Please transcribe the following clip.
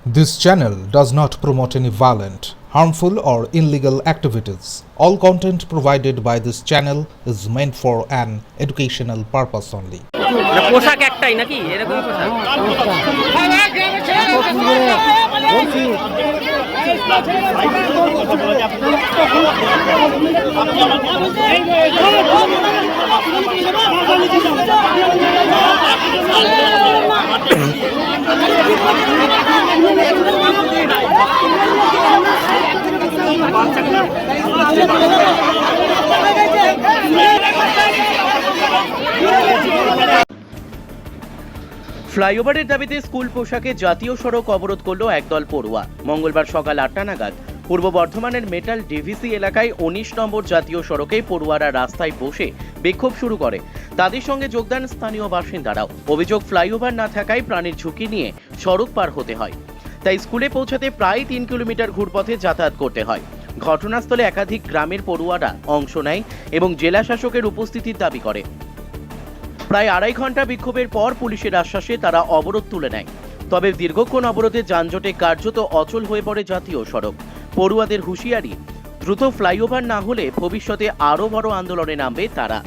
This channel does not promote any violent, harmful, or illegal activities. All content provided by this channel is meant for an educational purpose only. পোশাক একটাই নাকি এরকম পোশাক? ফ্লাইওভারের দাবিতে school পোশাকে জাতীয় সড়ক অবরোধ করল একদল পড়ুয়া। মঙ্গলবার সকাল ৮টা নাগাদ পূর্ব বর্ধমানের মেটাল ডিভিসি এলাকায় ১৯ নম্বর জাতীয় সড়কে পড়ুয়ারা রাস্তায় বসে বিক্ষোভ শুরু করে। তাদের সঙ্গে যোগদান স্থানীয় বাসিন্দারাও। অভিযোগ, ফ্লাইওভার না থাকায় প্রাণের ঝুঁকি নিয়ে সড়ক পার হতে হয়, তাই স্কুলে পৌঁছাতে প্রায় ৩ কিলোমিটার ঘুরপথে যাতায়াত করতে হয়। ঘটনাস্থলে একাধিক গ্রামের পড়ুয়ারা অংশ নেয় এবং জেলা শাসকের উপস্থিতির দাবি করে। প্রায় ২.৫ ঘন্টা বিক্ষোভের পর পুলিশের আশ্বাসে তারা অবরোধ তুলে নেয়। তবে দীর্ঘক্ষণ অবরোধে যানজটে কার্যত অচল হয়ে পড়ে জাতীয় সড়ক। পড়ুয়াদের হুঁশিয়ারি, দ্রুত ফ্লাইওভার না হলে ভবিষ্যতে আরও বড় আন্দোলনে নামবে তারা।